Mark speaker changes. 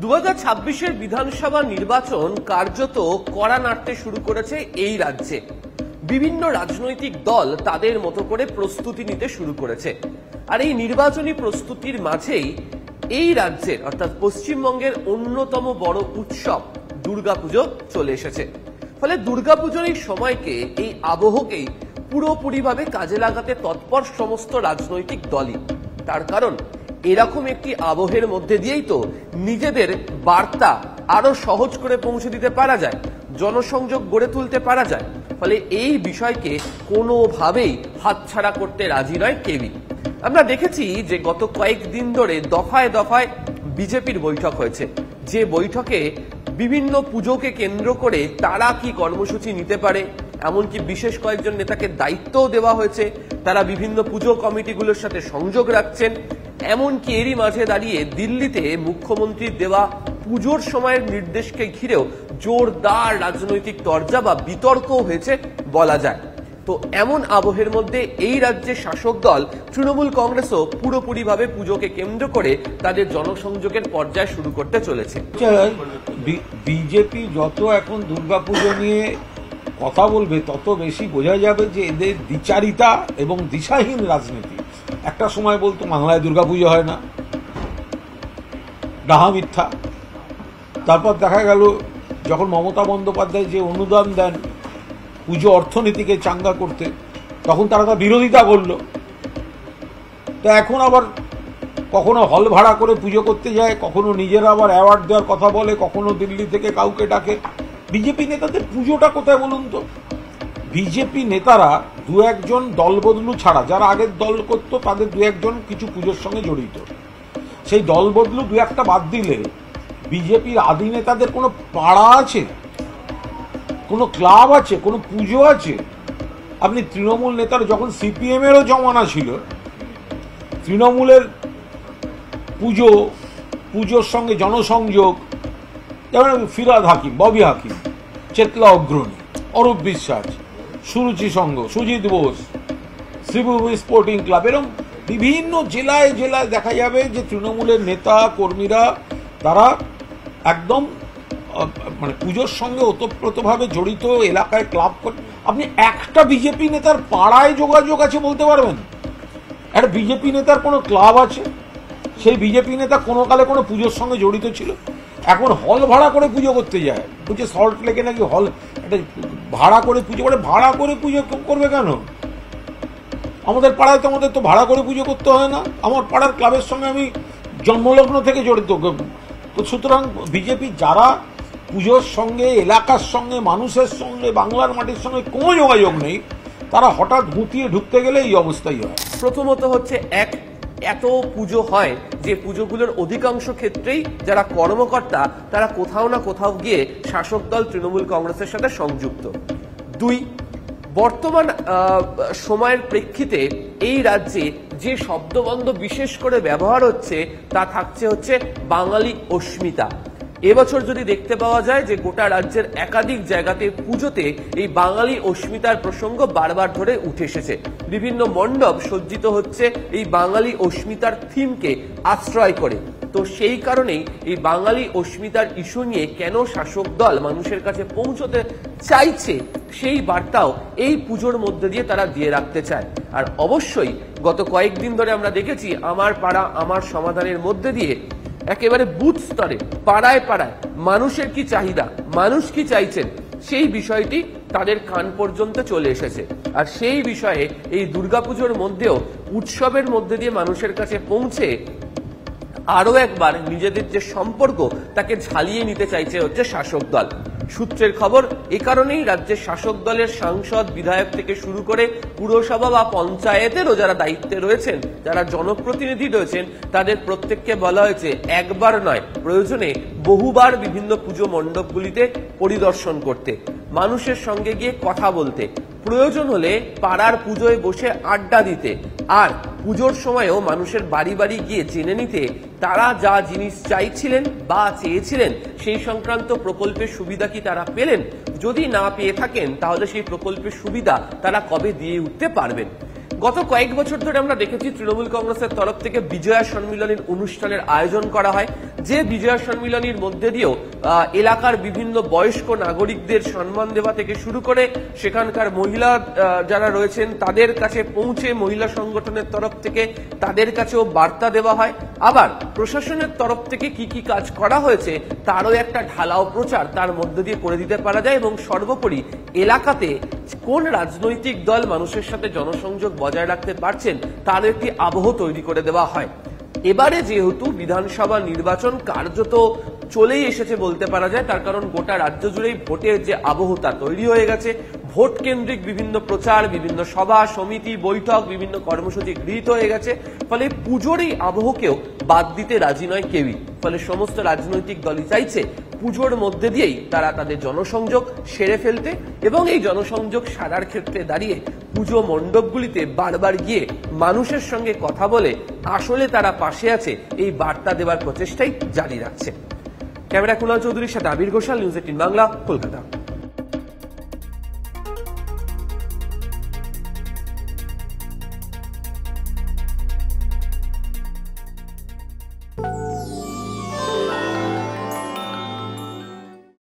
Speaker 1: 2026-এর বিধানসভা নির্বাচন কার্যত কড়া নাড়তে শুরু করেছে এই রাজ্যে। বিভিন্ন রাজনৈতিক দল তাদের মতো করে প্রস্তুতি নিতে শুরু করেছে। আর এই নির্বাচনী প্রস্তুতির মাঝেই এই রাজ্যের অর্থাৎ পশ্চিমবঙ্গের অন্যতম বড় উৎসব দুর্গাপুজো চলে এসেছে। ফলে দুর্গাপুজোর এই সময়কে, এই আবহকেই পুরোপুরিভাবে কাজে লাগাতে তৎপর সমস্ত রাজনৈতিক দলই। তার কারণ এরকম একটি আবহের মধ্যে দিয়েই তো নিজেদের বার্তা আরো সহজ করে পৌঁছে দিতে পারা যায়, জনসংযোগ গড়ে তুলতে পারা যায়। ফলে এই বিষয়কে কোনোভাবেই হাতছাড়া করতে রাজি নয় কেউই। আমরা দেখেছি যে গত কয়েকদিন ধরে দফায় দফায় বিজেপির বৈঠক হয়েছে, যে বৈঠকে বিভিন্ন পুজোকে কেন্দ্র করে তারা কি কর্মসূচি নিতে পারে, এমনকি বিশেষ কয়েকজন নেতাকে দায়িত্বও দেওয়া হয়েছে। তারা বিভিন্ন পুজো কমিটিগুলোর সাথে সংযোগ রাখছেন। এমনকি এরই মাঝে দাঁড়িয়ে দিল্লিতে মুখ্যমন্ত্রীর দেওয়া পুজোর সময়ের নির্দেশকে ঘিরেও জোরদার রাজনৈতিক তরজা বা বিতর্কও হয়েছে বলা যায়। তো এমন আবহের মধ্যে এই রাজ্যের শাসক দল তৃণমূল কংগ্রেসও পুরোপুরিভাবে পুজোকে কেন্দ্র করে তাদের জনসংযোগের পর্যায় শুরু করতে চলেছে।
Speaker 2: বিজেপি যত এখন দুর্গাপুজো নিয়ে কথা বলবে তত বেশি বোঝা যাবে যে এদের দ্বিচারিতা এবং দিশাহীন রাজনীতি। একটা সময় বলতো বাংলায় দুর্গাপুজো হয় না, ডাহা মিথ্যা। তারপর দেখা গেল যখন মমতা বন্দ্যোপাধ্যায় যে অনুদান দেন পুজো অর্থনীতিকে চাঙ্গা করতে, তখন তারা তা বিরোধিতা করল। তা এখন আবার কখনো হল ভাড়া করে পুজো করতে যায়, কখনো নিজেরা আবার অ্যাওয়ার্ড দেওয়ার কথা বলে, কখনো দিল্লি থেকে কাউকে ডাকে। বিজেপি নেতাদের পুজোটা কোথায় বলুন তো? বিজেপি নেতারা দু একজন দল বদলু ছাড়া, যারা আগের দল করতো তাদের দু একজন কিছু পুজোর সঙ্গে জড়িত, সেই দল বদলু দু একটা বাদ দিলে বিজেপির আদি নেতাদের কোনো পাড়া আছে, কোনো ক্লাব আছে, কোনো পুজো আছে? আপনি তৃণমূল নেতার যখন সিপিএম এরও জমানা ছিল, তৃণমূলের পুজোর সঙ্গে জনসংযোগ, যেমন ফিরাদ হাকিম, ববি হাকিম, চেতলা অগ্রণী, অরূপ বিশ্বাস, সুরুচি সংঘ, সুজিত বোস, শ্রীভূমি স্পোর্টিং ক্লাব, এরকম বিভিন্ন জেলায় জেলায় দেখা যাবে যে তৃণমূলের নেতা কর্মীরা তারা একদম মানে পুজোর সঙ্গে ওতপ্রোতভাবে জড়িত, এলাকায় ক্লাব করে। আপনি একটা বিজেপি নেতার পাড়ায় যোগাযোগ আছে বলতে পারবেন? একটা বিজেপি নেতার কোনো ক্লাব আছে? সেই বিজেপি নেতা কোনো কালে কোনো পুজোর সঙ্গে জড়িত ছিল? এখন হল ভাড়া করে পুজো করতে যায়, বলছে সল্ট লেকে নাকি হল একটা ভাড়া করে পুজো করে। ভাড়া করে পুজো করবে কেন? আমাদের পাড়ায় তো আমাদের তো ভাড়া করে পুজো করতে হয় না। আমার পাড়ার ক্লাবের সঙ্গে আমি জন্মলগ্ন থেকে জড়িত। তো সুতরাং বিজেপি যারা পুজোর সঙ্গে, এলাকার সঙ্গে, মানুষের সঙ্গে, বাংলার মাটির সঙ্গে কোনো যোগাযোগ নেই, তারা হঠাৎ গুটিয়ে ঢুকতে গেলে এই অবস্থাই হয়।
Speaker 1: প্রথমত হচ্ছে এত পুজো হয় যে পুজোগুলোর অধিকাংশ ক্ষেত্রেই যারা কর্মকর্তা তারা কোথাও না কোথাও গিয়ে শাসক দল তৃণমূল কংগ্রেসের সাথে সংযুক্ত। দুই, বর্তমান সময়ের প্রেক্ষিতে এই রাজ্যে যে শব্দবন্ধ বিশেষ করে ব্যবহার হচ্ছে তা হচ্ছে বাঙালি অস্মিতা। এবছর যদি দেখতে পাওয়া যায় যে গোটা রাজ্যের একাধিক জায়গাতে পুজোতে এই বাঙালি অস্মিতার প্রসঙ্গ বারবার ধরে উঠে এসেছে। বিভিন্ন মণ্ডপ সজ্জিত হচ্ছে এই বাঙালি অস্মিতার থিমকে আশ্রয় করে। তো সেই কারণেই এই বাঙালি অস্মিতার ইস্যু নিয়ে কেন শাসক দল মানুষের কাছে পৌঁছতে চাইছে সেই বার্তাও এই পুজোর মধ্যে দিয়ে তারা দিয়ে রাখতে চায়। আর অবশ্যই গত কয়েকদিন ধরে আমরা দেখেছি আমার পাড়া আমার সমাধানের মধ্যে দিয়ে একেবারে বুথ স্তরে, পাড়ায় পাড়ায় মানুষের কি চাহিদা, মানুষ কি চাইছেন, সেই বিষয়টি তাদের কান পর্যন্ত চলে এসেছে। আর সেই বিষয়ে এই দুর্গাপুজোর মধ্যেও উৎসবের মধ্যে দিয়ে মানুষের কাছে পৌঁছে আরো একবার নিজেদের যে সম্পর্ক তাকে ঝালিয়ে নিতে চাইছে হচ্ছে শাসক দল। সূত্রের খবর, এ কারণেই রাজ্যের শাসক দলের সাংসদ, বিধায়ক থেকে শুরু করে পুরসভা বা পঞ্চায়েতেরও যারা দায়িত্বে রয়েছেন, যারা জনপ্রতিনিধি রয়েছেন, তাদের প্রত্যেককে বলা হয়েছে একবার নয়, প্রয়োজনে বহুবার বিভিন্ন পুজো মণ্ডপগুলিতে পরিদর্শন করতে, মানুষের সঙ্গে গিয়ে কথা বলতে, প্রয়োজন হলে পাড়ার পুজোয় বসে আড্ডা দিতে, আর পুজোর সময়ও মানুষের বাড়ি বাড়ি গিয়ে জেনে নিতে তারা যা জিনিস চাইছিলেন বা চেয়েছিলেন সেই সংক্রান্ত প্রকল্পের সুবিধা কি তারা পেলেন, যদি না পেয়ে থাকেন তাহলে সেই প্রকল্পের সুবিধা তারা কবে দিয়ে উঠতে পারবেন। গত কয়েক বছর ধরে আমরা দেখেছি তৃণমূল কংগ্রেসের তরফ থেকে বিজয়া সম্মিলনীর অনুষ্ঠানের আয়োজন করা হয়, যে বিজয়া সম্মিলনীর মধ্যে দিয়েও এলাকার বিভিন্ন বয়স্ক নাগরিকদের সম্মান দেওয়া থেকে শুরু করে সেখানকার মহিলা যারা রয়েছেন তাদের কাছে পৌঁছে মহিলা সংগঠনের তরফ থেকে তাদের কাছেও বার্তা দেওয়া হয়। আবার প্রশাসনের তরফ থেকে কি কি কাজ করা হয়েছে তারও একটা ঢালাও প্রচার তার মধ্যে দিয়ে করে দিতে পারা যায়, এবং সর্বোপরি এলাকাতে কোন রাজনৈতিক দল মানুষের সাথে জনসংযোগ বজায় রাখতে পারছেন তার একটি আবহ তৈরি করে দেওয়া হয়। এবারে যেহেতু বিধানসভা নির্বাচন কার্যত চলেই এসেছে বলতে পারা যায়, তার কারণ গোটা রাজ্য জুড়েই ভোটের যে আবহতা তৈরি হয়ে গেছে, ভোট কেন্দ্রিক বিভিন্ন প্রচার, বিভিন্ন সভা সমিতি বৈঠক, বিভিন্ন কর্মসূচি গৃহীত হয়ে গেছে, ফলে পুজোর এই আবহকেও বাদ দিতে রাজি নয় কেউই। ফলে সমস্ত রাজনৈতিক দলই চাইছে পুজোর মধ্যে দিয়েই তারা তাদের জনসংযোগ সেরে ফেলতে, এবং এই জনসংযোগ সারার ক্ষেত্রে দাঁড়িয়ে পুজো মণ্ডপগুলিতে বারবার গিয়ে মানুষের সঙ্গে কথা বলে আসলে তারা পাশে আছে এই বার্তা দেওয়ার প্রচেষ্টাই জারি রাখছে। ক্যামেরা কুনাল চৌধুরীর সাথে আবির ঘোষাল, নিউজ 18 বাংলা, কলকাতা।